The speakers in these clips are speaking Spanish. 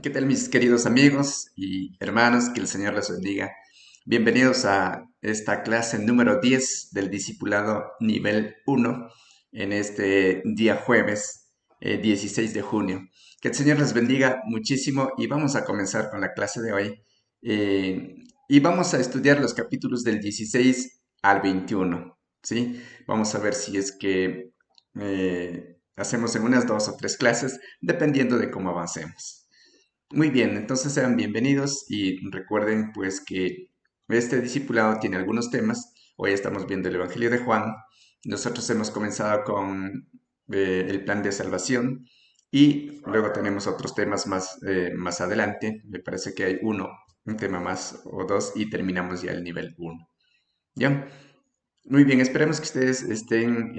¿Qué tal mis queridos amigos y hermanos? Que el Señor les bendiga. Bienvenidos a esta clase número 10 del Discipulado nivel 1 en este día jueves 16 de junio. Que el Señor les bendiga muchísimo y vamos a comenzar con la clase de hoy. Y vamos a estudiar los capítulos del 16 al 21, ¿sí? Vamos a ver si es que hacemos en unas 2 o 3 clases, dependiendo de cómo avancemos. Muy bien, entonces sean bienvenidos y recuerden pues que este discipulado tiene algunos temas. Hoy estamos viendo el Evangelio de Juan. Nosotros hemos comenzado con el plan de salvación y luego tenemos otros temas más adelante. Me parece que hay un tema más o dos y terminamos ya el nivel uno. ¿Ya? Muy bien, esperemos que ustedes estén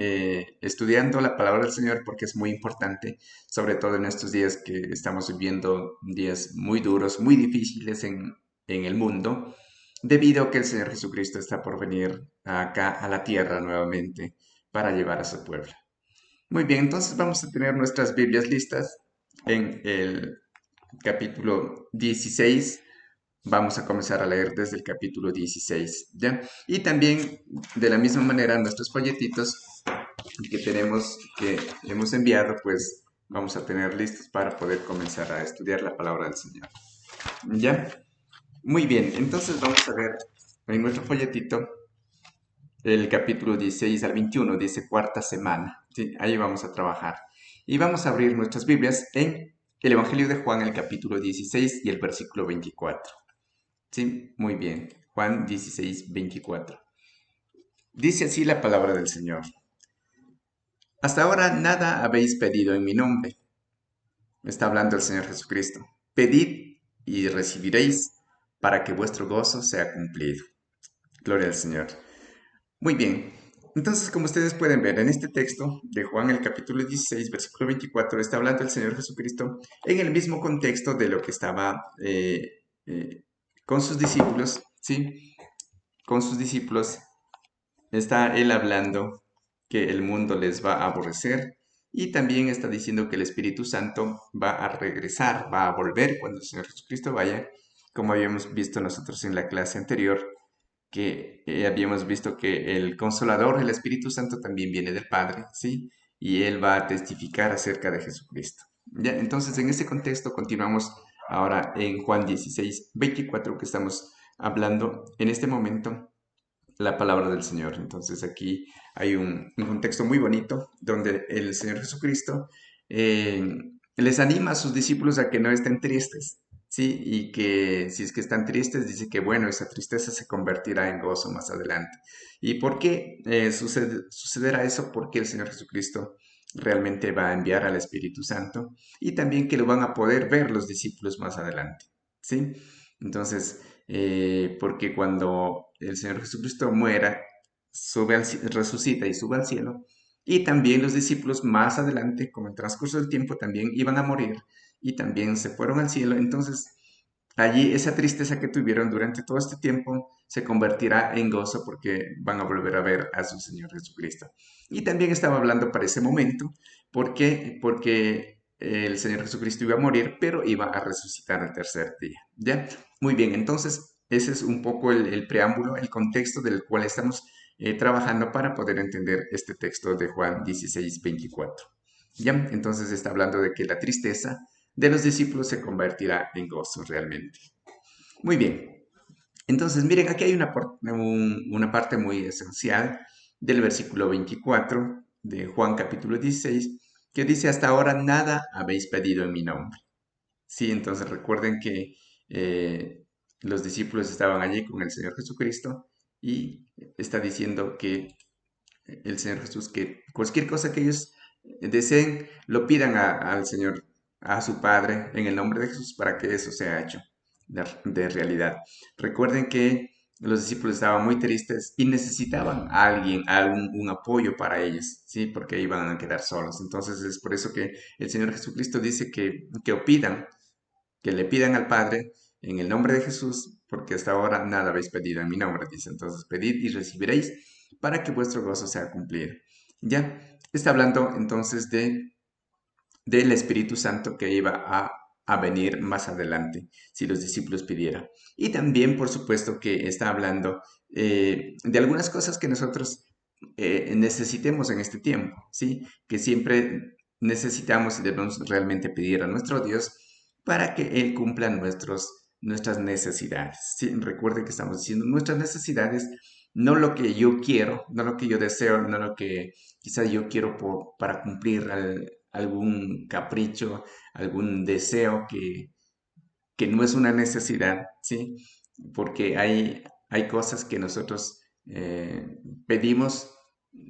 estudiando la palabra del Señor porque es muy importante, sobre todo en estos días que estamos viviendo días muy duros, muy difíciles en el mundo, debido a que el Señor Jesucristo está por venir acá a la tierra nuevamente para llevar a su pueblo. Muy bien, entonces vamos a tener nuestras Biblias listas en el capítulo 16. Vamos a comenzar a leer desde el capítulo 16, ¿ya? Y también, de la misma manera, nuestros folletitos que hemos enviado, pues vamos a tener listos para poder comenzar a estudiar la palabra del Señor, ¿ya? Muy bien, entonces vamos a ver en nuestro folletito el capítulo 16 al 21, dice cuarta semana, ¿sí? Ahí vamos a trabajar. Y vamos a abrir nuestras Biblias en el Evangelio de Juan, el capítulo 16 y el versículo 24. Sí, muy bien. Juan 16, 24. Dice así la palabra del Señor. Hasta ahora nada habéis pedido en mi nombre. Está hablando el Señor Jesucristo. Pedid y recibiréis para que vuestro gozo sea cumplido. Gloria al Señor. Muy bien. Entonces, como ustedes pueden ver en este texto de Juan, el capítulo 16, versículo 24, está hablando el Señor Jesucristo en el mismo contexto de lo que estaba con sus discípulos, ¿sí? Con sus discípulos está él hablando que el mundo les va a aborrecer y también está diciendo que el Espíritu Santo va a regresar, va a volver cuando el Señor Jesucristo vaya, como habíamos visto nosotros en la clase anterior, que habíamos visto que el Consolador, el Espíritu Santo, también viene del Padre, ¿sí? Y él va a testificar acerca de Jesucristo. Ya, entonces, en ese contexto, continuamos ahora en Juan 16, 24, que estamos hablando en este momento la palabra del Señor. Entonces aquí hay un contexto muy bonito donde el Señor Jesucristo les anima a sus discípulos a que no estén tristes, ¿sí? Y que si es que están tristes, dice que bueno, esa tristeza se convertirá en gozo más adelante. ¿Y por qué sucederá eso? Porque el Señor Jesucristo realmente va a enviar al Espíritu Santo y también que lo van a poder ver los discípulos más adelante, ¿sí? Entonces, porque cuando el Señor Jesucristo muera, resucita y sube al cielo, y también los discípulos más adelante, con el transcurso del tiempo, también iban a morir y también se fueron al cielo. Entonces, allí esa tristeza que tuvieron durante todo este tiempo se convertirá en gozo porque van a volver a ver a su Señor Jesucristo. Y también estaba hablando para ese momento, ¿por qué? Porque el Señor Jesucristo iba a morir, pero iba a resucitar al tercer día, ¿ya? Muy bien, entonces ese es un poco el preámbulo, el contexto del cual estamos trabajando para poder entender este texto de Juan 16, 24. ¿Ya? Entonces está hablando de que la tristeza de los discípulos se convertirá en gozo realmente. Muy bien, entonces miren, aquí hay una parte muy esencial del versículo 24 de Juan capítulo 16 que dice, hasta ahora nada habéis pedido en mi nombre. Sí, entonces recuerden que los discípulos estaban allí con el Señor Jesucristo y está diciendo que el Señor Jesús que cualquier cosa que ellos deseen, lo pidan al Señor, a su Padre, en el nombre de Jesús, para que eso sea hecho de realidad. Recuerden que los discípulos estaban muy tristes y necesitaban a alguien, un apoyo para ellos, ¿sí? Porque iban a quedar solos. Entonces es por eso que el Señor Jesucristo dice que pidan, que le pidan al Padre en el nombre de Jesús, porque hasta ahora nada habéis pedido en mi nombre, dice. Entonces, pedid y recibiréis para que vuestro gozo sea cumplido. Ya, está hablando entonces del Espíritu Santo que iba a a venir más adelante, si los discípulos pidieran. Y también, por supuesto, que está hablando de algunas cosas que nosotros necesitemos en este tiempo, ¿sí? Que siempre necesitamos y debemos realmente pedir a nuestro Dios para que Él cumpla nuestras necesidades, ¿sí? Recuerde que estamos diciendo nuestras necesidades, no lo que yo quiero, no lo que yo deseo, no lo que quizás yo quiero para cumplir algún capricho, algún deseo que no es una necesidad, ¿sí? Porque hay cosas que nosotros pedimos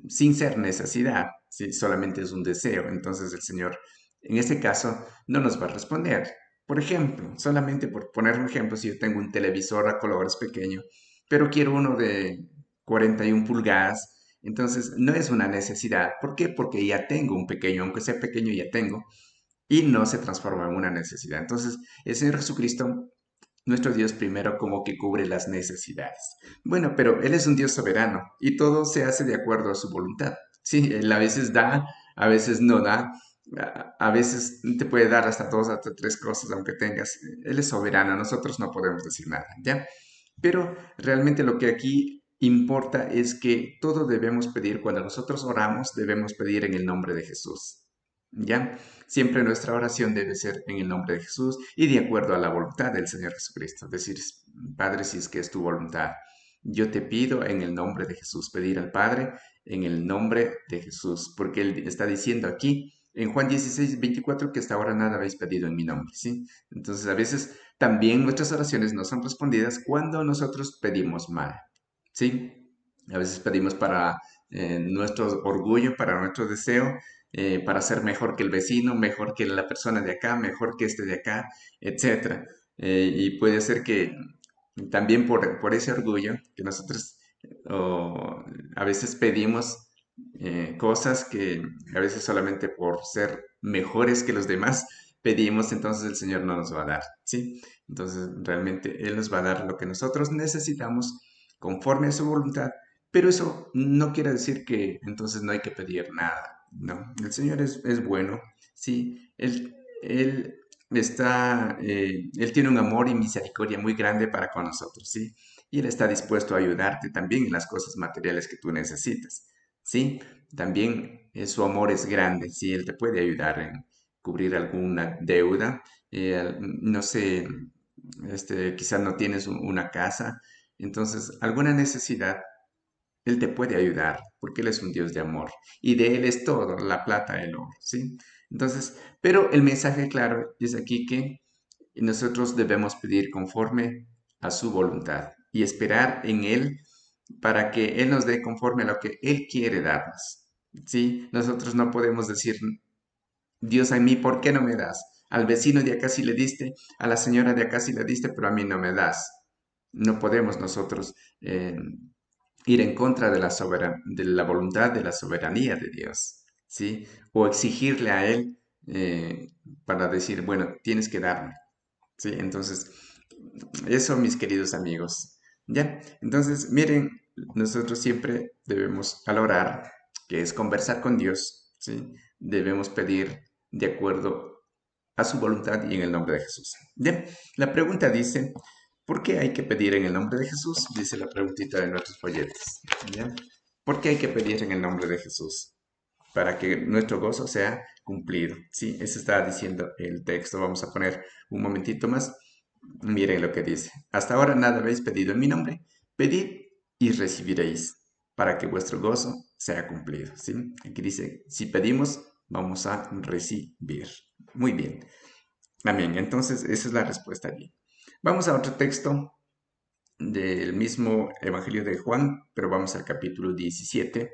sin ser necesidad, ¿sí? Solamente es un deseo. Entonces el Señor, en este caso, no nos va a responder. Por ejemplo, solamente por poner un ejemplo, si yo tengo un televisor a colores pequeño, pero quiero uno de 41 pulgadas, entonces no es una necesidad. ¿Por qué? Porque ya tengo un pequeño, aunque sea pequeño, ya tengo y no se transforma en una necesidad. Entonces, el Señor Jesucristo, nuestro Dios primero, como que cubre las necesidades. Bueno, pero Él es un Dios soberano y todo se hace de acuerdo a su voluntad. Sí, Él a veces da, a veces no da, a veces te puede dar hasta dos, hasta tres cosas, aunque tengas. Él es soberano, nosotros no podemos decir nada, ¿ya? Pero realmente lo que aquí importa es que todo debemos pedir, cuando nosotros oramos, debemos pedir en el nombre de Jesús. ¿Ya? Siempre nuestra oración debe ser en el nombre de Jesús y de acuerdo a la voluntad del Señor Jesucristo. Es decir, Padre, si es que es tu voluntad, yo te pido en el nombre de Jesús, pedir al Padre en el nombre de Jesús, porque Él está diciendo aquí en Juan 16, 24 que hasta ahora nada habéis pedido en mi nombre, ¿sí? Entonces a veces también nuestras oraciones no son respondidas cuando nosotros pedimos mal, ¿sí? A veces pedimos para nuestro orgullo, para nuestro deseo, para ser mejor que el vecino, mejor que la persona de acá, mejor que este de acá, etcétera. Y puede ser que también por ese orgullo que nosotros a veces pedimos cosas que a veces solamente por ser mejores que los demás pedimos, entonces el Señor no nos va a dar, ¿sí? Entonces realmente Él nos va a dar lo que nosotros necesitamos conforme a su voluntad, pero eso no quiere decir que entonces no hay que pedir nada, no. El Señor es bueno, ¿sí? Él Él tiene un amor y misericordia muy grande para con nosotros, ¿sí? Y Él está dispuesto a ayudarte también en las cosas materiales que tú necesitas, ¿sí? También su amor es grande, ¿sí? Él te puede ayudar en cubrir alguna deuda, no sé, quizás no tienes una casa, entonces alguna necesidad, Él te puede ayudar, porque Él es un Dios de amor, y de Él es todo, la plata, el oro, ¿sí? Entonces, pero el mensaje claro es aquí que nosotros debemos pedir conforme a su voluntad y esperar en Él para que Él nos dé conforme a lo que Él quiere darnos, ¿sí? Nosotros no podemos decir, Dios, a mí, ¿por qué no me das? Al vecino de acá sí le diste, a la señora de acá sí le diste, pero a mí no me das. No podemos nosotros ir en contra de de la voluntad, de la soberanía de Dios, ¿sí? O exigirle a Él para decir, bueno, tienes que darme, ¿sí? Entonces, eso, mis queridos amigos, ¿ya? Entonces, miren, nosotros siempre debemos, al orar, que es conversar con Dios, ¿sí? Debemos pedir de acuerdo a su voluntad y en el nombre de Jesús. ¿Ya? La pregunta dice, ¿por qué hay que pedir en el nombre de Jesús? Dice la preguntita de nuestros folletos. ¿Ya? ¿Por qué hay que pedir en el nombre de Jesús? Para que nuestro gozo sea cumplido. Sí, eso está diciendo el texto. Vamos a poner un momentito más. Miren lo que dice. Hasta ahora nada habéis pedido en mi nombre. Pedid y recibiréis para que vuestro gozo sea cumplido. ¿Sí? Aquí dice, si pedimos, vamos a recibir. Muy bien. Amén. Entonces, esa es la respuesta allí. Vamos a otro texto del mismo Evangelio de Juan, pero vamos al capítulo 17,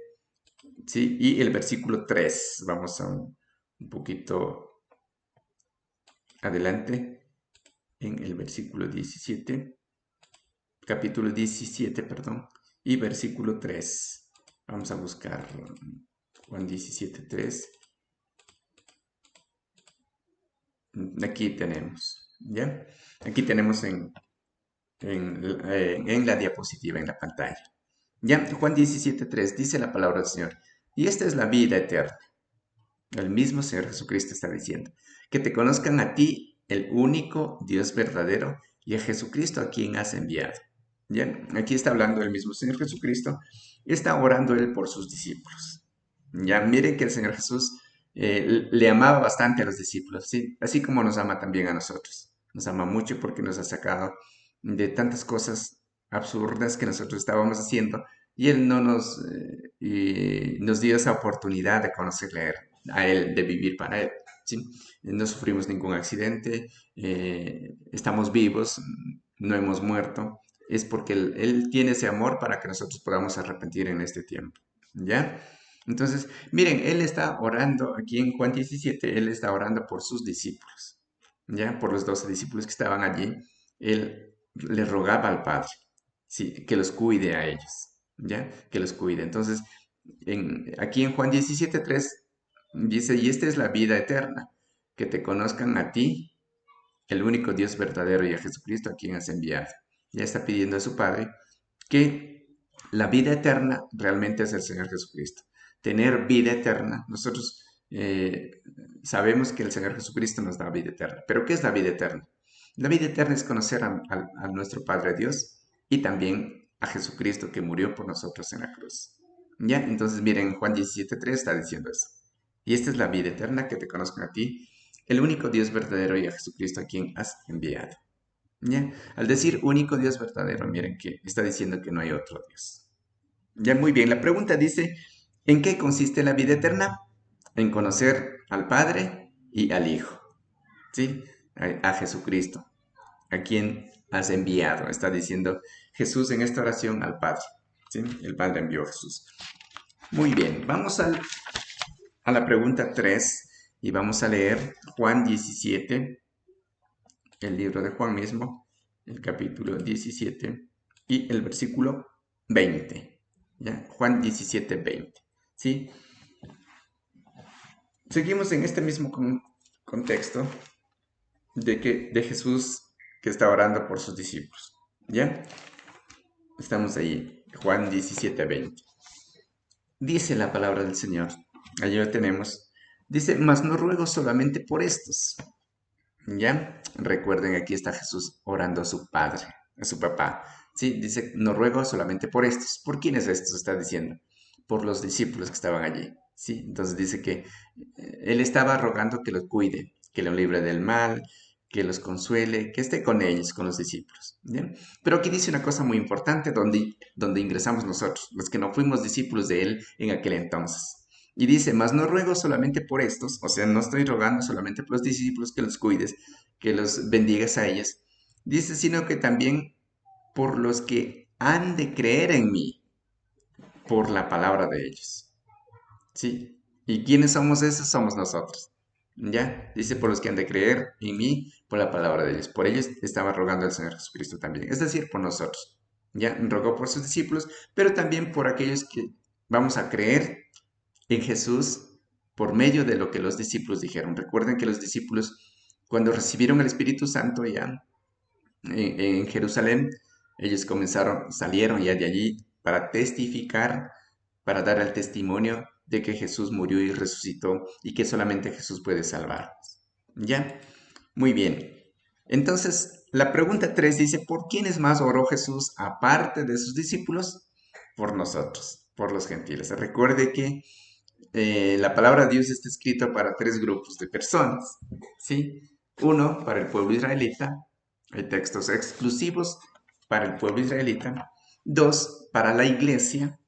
¿sí? Y el versículo 3. Vamos a un poquito adelante en el versículo 17, capítulo 17, perdón, y versículo 3. Vamos a buscar Juan 17, 3. Aquí tenemos, ¿ya? Aquí tenemos en la diapositiva, en la pantalla. Ya, Juan 17, 3 dice la palabra del Señor. Y esta es la vida eterna. El mismo Señor Jesucristo está diciendo. Que te conozcan a ti, el único Dios verdadero y a Jesucristo a quien has enviado. ¿Ya? Aquí está hablando el mismo Señor Jesucristo, está orando Él por sus discípulos. Ya miren que el Señor Jesús le amaba bastante a los discípulos, ¿sí? Así como nos ama también a nosotros. Nos ama mucho porque nos ha sacado de tantas cosas absurdas que nosotros estábamos haciendo y Él no nos dio esa oportunidad de conocerle a Él, de vivir para Él. ¿Sí? No sufrimos ningún accidente, estamos vivos, no hemos muerto. Es porque él tiene ese amor para que nosotros podamos arrepentir en este tiempo. ¿Ya? Entonces, miren, Él está orando, aquí en Juan 17, Él está orando por sus discípulos, ¿ya? Por los 12 discípulos que estaban allí. Él le rogaba al Padre, sí, que los cuide a ellos, ¿ya? Que los cuide. Entonces, aquí en Juan 17:3 dice, y esta es la vida eterna, que te conozcan a ti, el único Dios verdadero, y a Jesucristo a quien has enviado. Ya está pidiendo a su Padre que la vida eterna realmente es el Señor Jesucristo. Tener vida eterna. Nosotros sabemos que el Señor Jesucristo nos da vida eterna. Pero ¿qué es la vida eterna? La vida eterna es conocer a nuestro Padre Dios y también a Jesucristo que murió por nosotros en la cruz. ¿Ya? Entonces miren, Juan 17:3 está diciendo eso. Y esta es la vida eterna, que te conozcan a ti, el único Dios verdadero, y a Jesucristo a quien has enviado. ¿Ya? Al decir único Dios verdadero, miren que está diciendo que no hay otro Dios. Ya, muy bien. La pregunta dice, ¿en qué consiste la vida eterna? En conocer al Padre y al Hijo, ¿sí? A Jesucristo, a quien has enviado. Está diciendo Jesús en esta oración al Padre, ¿sí? El Padre envió a Jesús. Muy bien, vamos a la pregunta 3 y vamos a leer Juan 17, el libro de Juan mismo, el capítulo 17 y el versículo 20. ¿Ya? Juan 17:20. ¿Sí? Seguimos en este mismo contexto de Jesús que está orando por sus discípulos. ¿Ya? Estamos ahí, Juan 17:20. Dice la palabra del Señor. Allí lo tenemos. Dice, mas no ruego solamente por estos. ¿Ya? Recuerden, aquí está Jesús orando a su padre, a su papá. Sí, dice, no ruego solamente por estos. ¿Por quiénes estos? Está diciendo. Por los discípulos que estaban allí. Sí, entonces dice que él estaba rogando que los cuide, que los libre del mal, que los consuele, que esté con ellos, con los discípulos. ¿Bien? Pero aquí dice una cosa muy importante donde ingresamos nosotros, los que no fuimos discípulos de él en aquel entonces. Y dice, mas no ruego solamente por estos, o sea, no estoy rogando solamente por los discípulos que los cuides, que los bendigas a ellos. Dice, sino que también por los que han de creer en mí, por la palabra de ellos. ¿Sí? ¿Y quiénes somos esos? Somos nosotros. ¿Ya? Dice, por los que han de creer en mí, por la palabra de ellos. Por ellos estaba rogando al Señor Jesucristo también. Es decir, por nosotros. ¿Ya? Rogó por sus discípulos, pero también por aquellos que vamos a creer en Jesús por medio de lo que los discípulos dijeron. Recuerden que los discípulos, cuando recibieron el Espíritu Santo ya en Jerusalén, ellos salieron ya de allí para testificar, para dar el testimonio de que Jesús murió y resucitó y que solamente Jesús puede salvarnos. ¿Ya? Muy bien. Entonces, la pregunta 3 dice, ¿por quiénes más oró Jesús aparte de sus discípulos? Por nosotros, por los gentiles. Recuerde que la palabra de Dios está escrita para tres grupos de personas, ¿sí? Uno, para el pueblo israelita, hay textos exclusivos para el pueblo israelita. Dos, para la iglesia,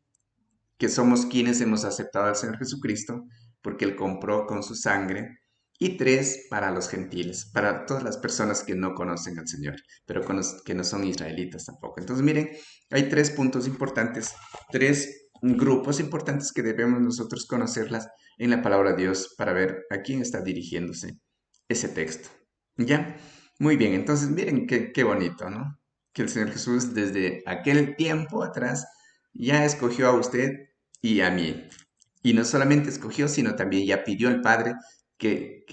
que somos quienes hemos aceptado al Señor Jesucristo, porque Él compró con su sangre. Y tres, para los gentiles, para todas las personas que no conocen al Señor, pero que no son israelitas tampoco. Entonces, miren, hay tres puntos importantes, tres grupos importantes que debemos nosotros conocerlas en la palabra de Dios para ver a quién está dirigiéndose ese texto. ¿Ya? Muy bien, entonces miren qué bonito, ¿no? Que el Señor Jesús desde aquel tiempo atrás ya escogió a usted y a mí. Y no solamente escogió, sino también ya pidió al Padre que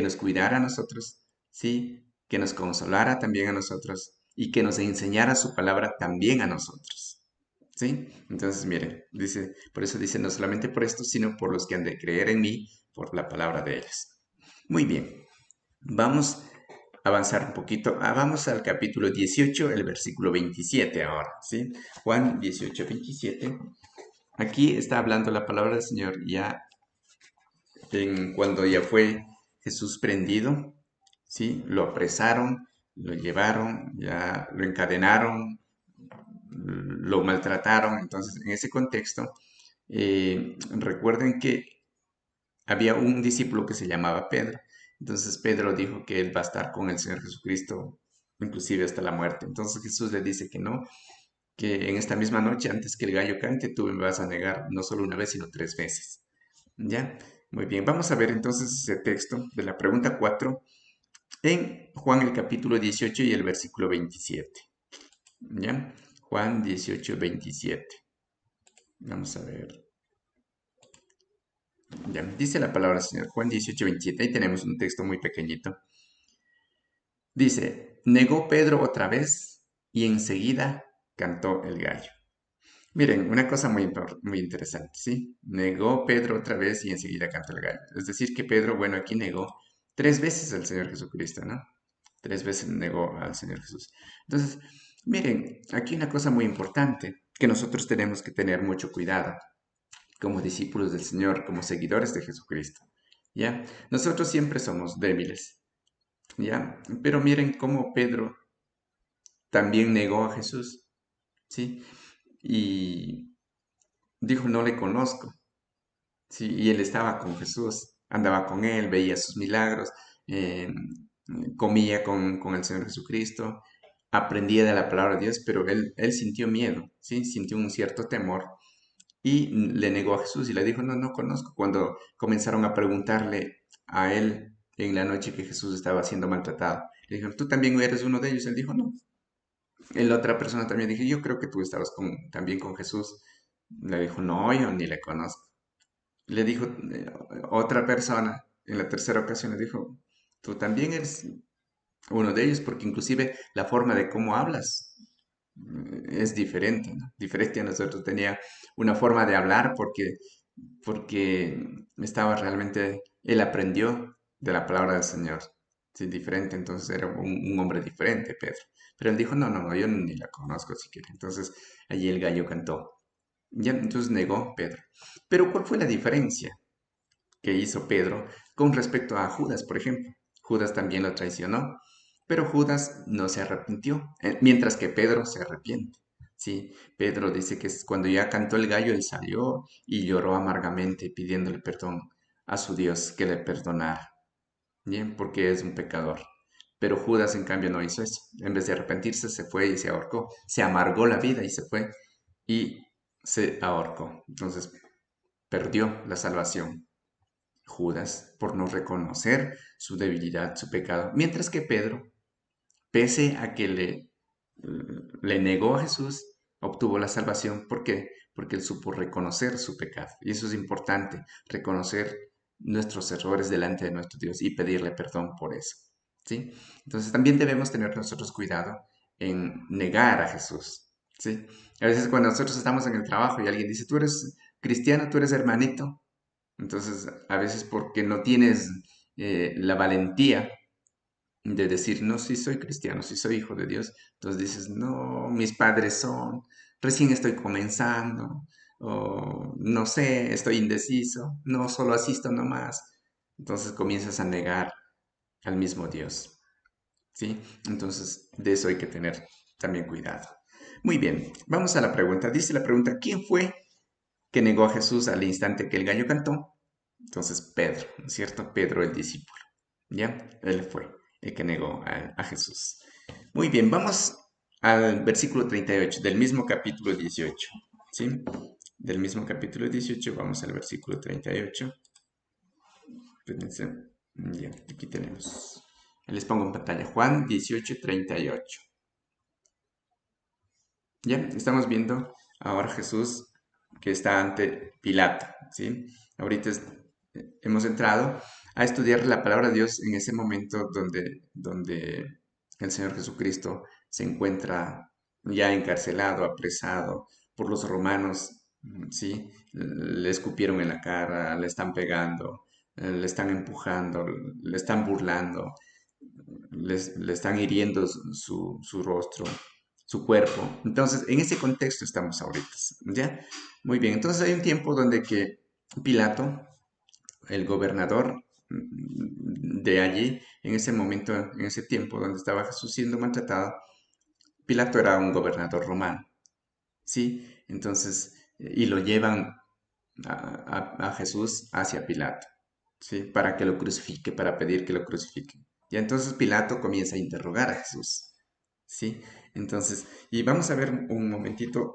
nos cuidara a nosotros, ¿sí? Que nos consolara también a nosotros y que nos enseñara su palabra también a nosotros, ¿sí? Entonces, miren, dice, por eso dice, no solamente por esto, sino por los que han de creer en mí, por la palabra de ellos. Muy bien, vamos avanzar un poquito. Vamos al capítulo 18, el versículo 27 ahora, ¿sí? Juan 18, 27. Aquí está hablando la palabra del Señor ya cuando ya fue Jesús prendido, ¿sí? Lo apresaron, lo llevaron, ya lo encadenaron, lo maltrataron. Entonces, en ese contexto, recuerden que había un discípulo que se llamaba Pedro. Entonces Pedro dijo que él va a estar con el Señor Jesucristo, inclusive hasta la muerte. Entonces Jesús le dice que no, que en esta misma noche, antes que el gallo cante, tú me vas a negar no solo una vez, sino 3 veces. ¿Ya? Muy bien, vamos a ver entonces ese texto de la pregunta 4 en Juan el capítulo 18 y el versículo 27. ¿Ya? Juan 18, 27. Vamos a ver. Ya, dice la palabra del Señor, Juan 18, 27. Ahí tenemos un texto muy pequeñito. Dice, negó Pedro otra vez y enseguida cantó el gallo. Miren, una cosa muy interesante, ¿sí? Negó Pedro otra vez y enseguida cantó el gallo. Es decir, que Pedro, bueno, aquí negó 3 veces al Señor Jesucristo, ¿no? 3 veces negó al Señor Jesús. Entonces, miren, aquí una cosa muy importante que nosotros tenemos que tener mucho cuidado como discípulos del Señor, como seguidores de Jesucristo, ¿ya? Nosotros siempre somos débiles, ¿ya? Pero miren cómo Pedro también negó a Jesús, ¿sí? Y dijo, no le conozco, ¿sí? Y él estaba con Jesús, andaba con él, veía sus milagros, eh, comía con el Señor Jesucristo, aprendía de la palabra de Dios, pero él sintió miedo, ¿sí? Sintió un cierto temor y le negó a Jesús y le dijo, no, no conozco. Cuando comenzaron a preguntarle a él en la noche que Jesús estaba siendo maltratado, le dijeron, ¿tú también eres uno de ellos? Él dijo, no. La otra persona también dije, yo creo que tú estabas también con Jesús. Le dijo, no, yo ni le conozco. Le dijo otra persona, en la tercera ocasión le dijo, tú también eres uno de ellos, porque inclusive la forma de cómo hablas es diferente, ¿no? Diferente a nosotros. Tenía una forma de hablar porque estaba realmente, él aprendió de la palabra del Señor. Sí, diferente, entonces era un hombre diferente, Pedro. Pero él dijo, no, no, no, yo ni la conozco siquiera. Entonces allí el gallo cantó. Ya, entonces negó Pedro. Pero ¿cuál fue la diferencia que hizo Pedro con respecto a Judas, por ejemplo? Judas también lo traicionó, pero Judas no se arrepintió, mientras que Pedro se arrepiente. Sí, Pedro dice que cuando ya cantó el gallo, él salió y lloró amargamente pidiéndole perdón a su Dios que le perdonara. Bien, porque es un pecador. Pero Judas, en cambio, no hizo eso. En vez de arrepentirse, se fue y se ahorcó. Se amargó la vida y se fue y se ahorcó. Entonces, perdió la salvación. Judas, por no reconocer su debilidad, su pecado. Mientras que Pedro, pese a que le negó a Jesús, obtuvo la salvación. ¿Por qué? Porque él supo reconocer su pecado. Y eso es importante, reconocer nuestros errores delante de nuestro Dios y pedirle perdón por eso. ¿Sí? Entonces también debemos tener nosotros cuidado en negar a Jesús. ¿Sí? A veces cuando nosotros estamos en el trabajo y alguien dice, tú eres cristiano, tú eres hermanito, entonces a veces porque no tienes la valentía de decir, no, sí soy cristiano, sí soy hijo de Dios. Entonces dices, no, mis padres son, recién estoy comenzando, o no sé, estoy indeciso, no, solo asisto nomás. Entonces comienzas a negar al mismo Dios, ¿sí? Entonces de eso hay que tener también cuidado. Muy bien, vamos a la pregunta. Dice la pregunta, ¿quién fue que negó a Jesús al instante que el gallo cantó? Entonces Pedro, ¿no es cierto? Pedro el discípulo. ¿Ya? Él fue el que negó a Jesús. Muy bien, vamos al versículo 38 del mismo capítulo 18. ¿Sí? Del mismo capítulo 18 vamos al versículo 38. Espérense. Ya, aquí tenemos. Les pongo en pantalla Juan 18, 38. Ya, estamos viendo ahora Jesús que está ante Pilato, ¿sí? Ahorita hemos entrado a estudiar la palabra de Dios en ese momento donde el Señor Jesucristo se encuentra ya encarcelado, apresado por los romanos, ¿sí? Le escupieron en la cara, le están pegando, le están empujando, le están burlando. le están hiriendo su rostro, su cuerpo. Entonces, en ese contexto estamos ahorita, ¿ya? Muy bien, entonces hay un tiempo donde que Pilato, el gobernador de allí, en ese momento, en ese tiempo donde estaba Jesús siendo maltratado, Pilato era un gobernador romano, ¿sí? Entonces, y lo llevan a Jesús hacia Pilato, ¿sí? Para que lo crucifique, para pedir que lo crucifique. Y entonces Pilato comienza a interrogar a Jesús, ¿sí? Entonces, y vamos a ver un momentito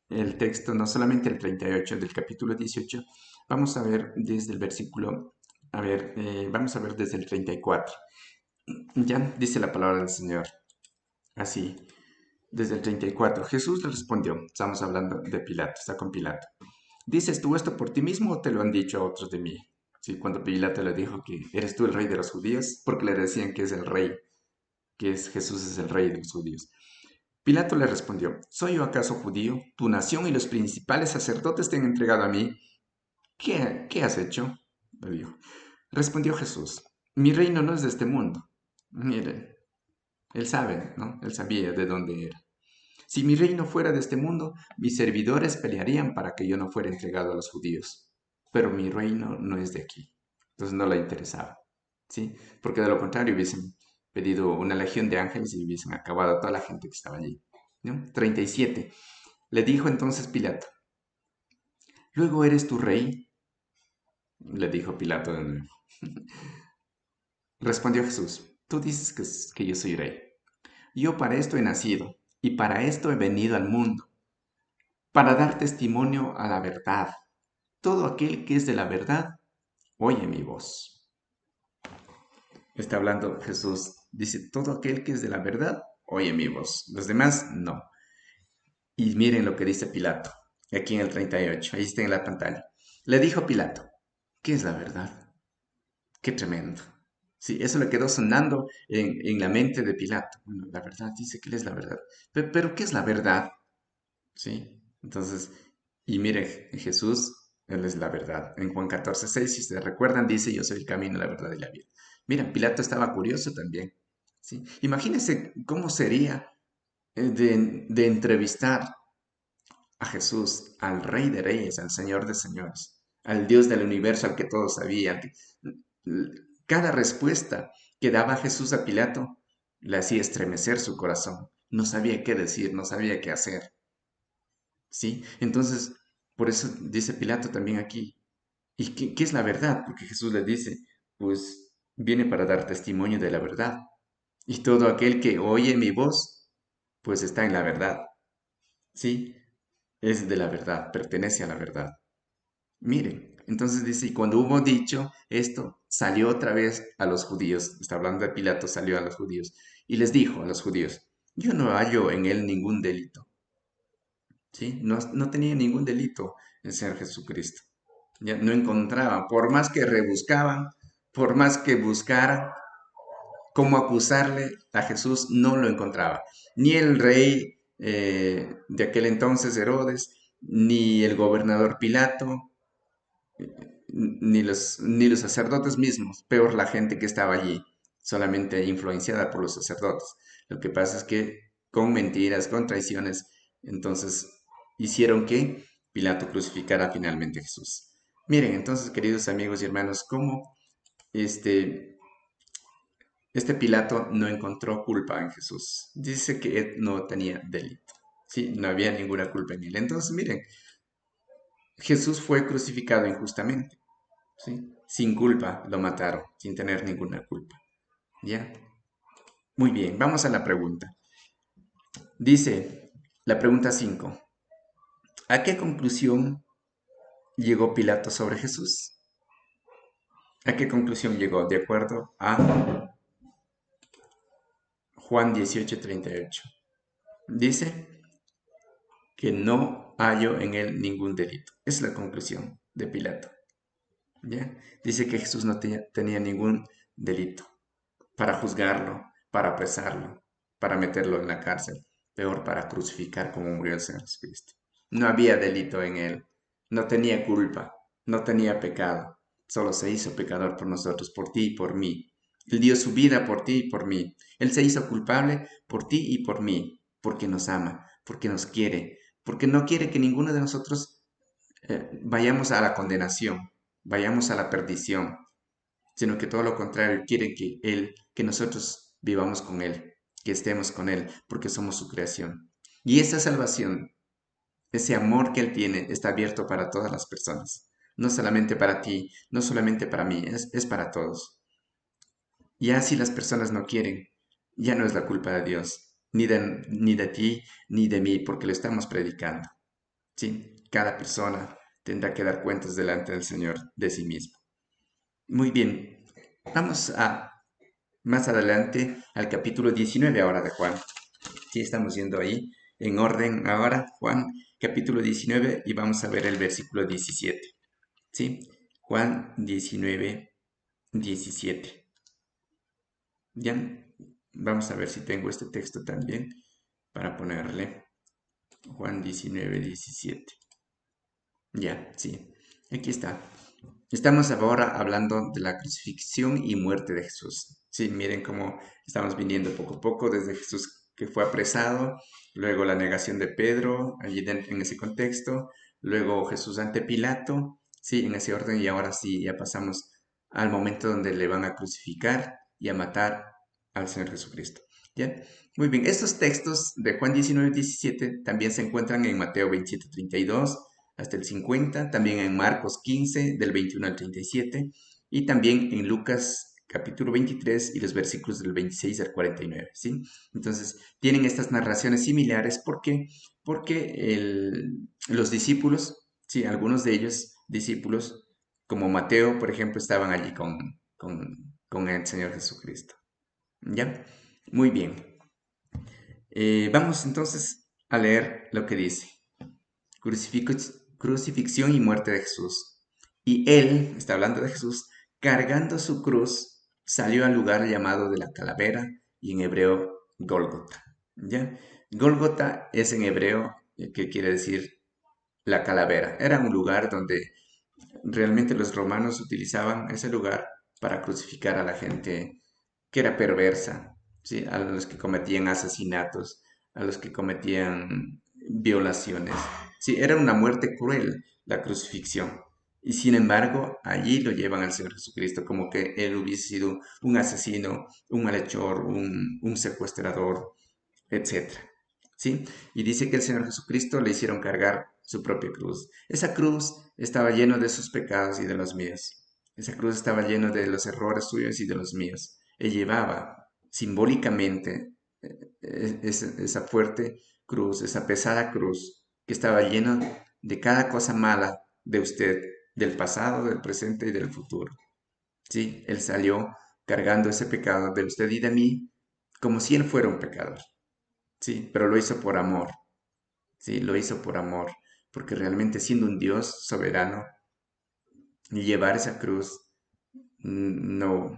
el texto, no solamente el 38 del capítulo 18, vamos a ver desde el versículo, vamos a ver desde el 34. Ya dice la palabra del Señor, así, desde el 34. Jesús le respondió, estamos hablando de Pilato, está con Pilato. ¿Dices tú esto por ti mismo o te lo han dicho a otros de mí? Sí, cuando Pilato le dijo que eres tú el rey de los judíos, porque le decían que es el rey, Jesús es el rey de los judíos. Pilato le respondió, ¿soy yo acaso judío? Tu nación y los principales sacerdotes te han entregado a mí. ¿Qué has hecho? Le dijo. Respondió Jesús, mi reino no es de este mundo. Miren, él sabe, ¿no? Él sabía de dónde era. Si mi reino fuera de este mundo, mis servidores pelearían para que yo no fuera entregado a los judíos. Pero mi reino no es de aquí. Entonces no le interesaba, ¿sí? Porque de lo contrario hubiesen pedido una legión de ángeles y hubiesen acabado a toda la gente que estaba allí, ¿no? 37. Le dijo entonces Pilato, ¿luego eres tu rey? Le dijo Pilato de nuevo. Respondió Jesús, tú dices que yo soy rey. Yo para esto he nacido y para esto he venido al mundo, para dar testimonio a la verdad. Todo aquel que es de la verdad, oye mi voz. Está hablando Jesús. Dice, todo aquel que es de la verdad, oye mi voz. Los demás, no. Y miren lo que dice Pilato, aquí en el 38, ahí está en la pantalla. Le dijo Pilato, ¿qué es la verdad? Qué tremendo. Sí, eso le quedó sonando en la mente de Pilato. Bueno, la verdad, dice que él es la verdad. Pero ¿qué es la verdad? Sí, entonces, y mire, Jesús, Él es la verdad. En Juan 14:6, si ustedes recuerdan, dice, yo soy el camino, la verdad y la vida. Mira, Pilato estaba curioso también. ¿Sí? Imagínense cómo sería de entrevistar a Jesús, al Rey de Reyes, al Señor de Señores, al Dios del universo, al que todos sabían. Cada respuesta que daba Jesús a Pilato le hacía estremecer su corazón. No sabía qué decir, no sabía qué hacer. ¿Sí? Entonces, por eso dice Pilato también aquí. ¿Y qué es la verdad? Porque Jesús le dice, pues viene para dar testimonio de la verdad. Y todo aquel que oye mi voz, pues está en la verdad. ¿Sí? Es de la verdad, pertenece a la verdad. Miren, entonces dice, y cuando hubo dicho esto, salió otra vez a los judíos, está hablando de Pilato, salió a los judíos, y les dijo a los judíos, yo no hallo en él ningún delito. ¿Sí? No tenía ningún delito el Señor Jesucristo. Ya no encontraba, por más que rebuscaban, por más que buscaran cómo acusarle a Jesús, no lo encontraba. Ni el rey de aquel entonces, Herodes, ni el gobernador Pilato, ni los sacerdotes mismos, peor la gente que estaba allí, solamente influenciada por los sacerdotes. Lo que pasa es que con mentiras, con traiciones, entonces hicieron que Pilato crucificara finalmente a Jesús. Miren, entonces, queridos amigos y hermanos, cómo este, este Pilato no encontró culpa en Jesús. Dice que él no tenía delito. Sí, no había ninguna culpa en él. Entonces, miren, Jesús fue crucificado injustamente. ¿Sí? Sin culpa lo mataron, sin tener ninguna culpa. ¿Ya? Muy bien, vamos a la pregunta. Dice la pregunta 5. ¿A qué conclusión llegó Pilato sobre Jesús? ¿A qué conclusión llegó? De acuerdo a Juan 18:38. Dice que no halló en él ningún delito. Esa es la conclusión de Pilato. ¿Ya? Dice que Jesús no tenía ningún delito para juzgarlo, para apresarlo, para meterlo en la cárcel, peor para crucificar como murió el Señor Jesucristo. No había delito en él, no tenía culpa, no tenía pecado, solo se hizo pecador por nosotros, por ti y por mí. Él dio su vida por ti y por mí. Él se hizo culpable por ti y por mí, porque nos ama, porque nos quiere, porque no quiere que ninguno de nosotros vayamos a la condenación, vayamos a la perdición, sino que todo lo contrario, quiere que nosotros vivamos con Él, que estemos con Él, porque somos su creación. Y esa salvación, ese amor que Él tiene, está abierto para todas las personas. No solamente para ti, no solamente para mí, es para todos. Ya si las personas no quieren, ya no es la culpa de Dios, ni de ti, ni de mí, porque lo estamos predicando. ¿Sí? Cada persona tendrá que dar cuentas delante del Señor de sí mismo. Muy bien, vamos a más adelante al capítulo 19 ahora de Juan. Sí, estamos yendo ahí en orden ahora, Juan capítulo 19 y vamos a ver el versículo 17. ¿Sí? Juan 19, 17. Ya, vamos a ver si tengo este texto también para ponerle. Juan 19, 17. Ya, sí, aquí está. Estamos ahora hablando de la crucifixión y muerte de Jesús. Sí, miren cómo estamos viniendo poco a poco desde Jesús que fue apresado, luego la negación de Pedro, allí en ese contexto, luego Jesús ante Pilato, sí, en ese orden, y ahora sí, ya pasamos al momento donde le van a crucificar y a matar al Señor Jesucristo. ¿Ya? Muy bien, estos textos de Juan 19, 17 también se encuentran en Mateo 27, 32 hasta el 50, también en Marcos 15, del 21 al 37, y también en Lucas capítulo 23 y los versículos del 26 al 49, ¿sí? Entonces, tienen estas narraciones similares, ¿por qué? Porque los discípulos, sí, algunos de ellos, discípulos, como Mateo, por ejemplo, estaban allí con el Señor Jesucristo, ¿ya? Muy bien. Vamos entonces a leer lo que dice. Crucifixión y muerte de Jesús. Y él, está hablando de Jesús, cargando su cruz, salió al lugar llamado de la calavera y en hebreo Gólgota. ¿Ya? Gólgota es en hebreo, que quiere decir la calavera. Era un lugar donde realmente los romanos utilizaban ese lugar para crucificar a la gente que era perversa, ¿sí? A los que cometían asesinatos, a los que cometían violaciones. Sí, era una muerte cruel la crucifixión. Y sin embargo, allí lo llevan al Señor Jesucristo como que Él hubiese sido un asesino, un malhechor, un secuestrador, etcétera. ¿Sí? Y dice que el Señor Jesucristo le hicieron cargar su propia cruz. Esa cruz estaba llena de sus pecados y de los míos. Esa cruz estaba llena de los errores suyos y de los míos. Él llevaba simbólicamente esa fuerte cruz, esa pesada cruz que estaba llena de cada cosa mala de usted, del pasado, del presente y del futuro. ¿Sí? Él salió cargando ese pecado de usted y de mí como si él fuera un pecador. Sí, pero lo hizo por amor. Sí, lo hizo por amor, porque realmente siendo un Dios soberano, llevar esa cruz, no,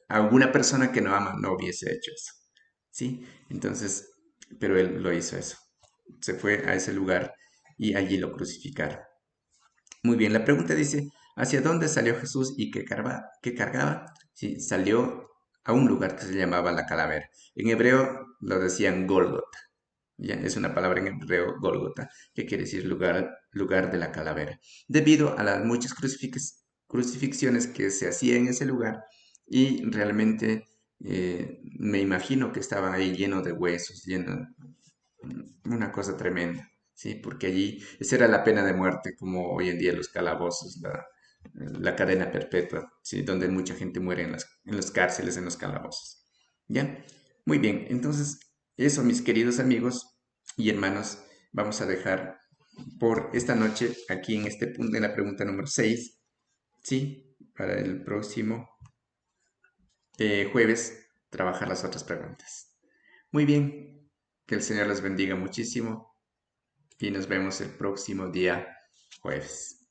alguna persona que no ama no hubiese hecho eso. Sí, entonces, pero él lo hizo eso. Se fue a ese lugar y allí lo crucificaron. Muy bien, la pregunta dice, ¿hacia dónde salió Jesús y qué cargaba? Sí, salió a un lugar que se llamaba la calavera. En hebreo lo decían Gólgota. Ya, es una palabra en hebreo, Gólgota, que quiere decir lugar de la calavera, debido a las muchas crucifixiones que se hacían en ese lugar y realmente me imagino que estaban ahí llenos de huesos, una cosa tremenda, ¿sí? Porque allí, esa era la pena de muerte, como hoy en día los calabozos, la cadena perpetua, ¿sí? Donde mucha gente muere en las cárceles, en los calabozos, ¿ya? Muy bien, entonces, eso, mis queridos amigos y hermanos, vamos a dejar por esta noche aquí en este punto, en la pregunta número 6, ¿sí? Para el próximo jueves, trabajar las otras preguntas. Muy bien, que el Señor les bendiga muchísimo y nos vemos el próximo día jueves.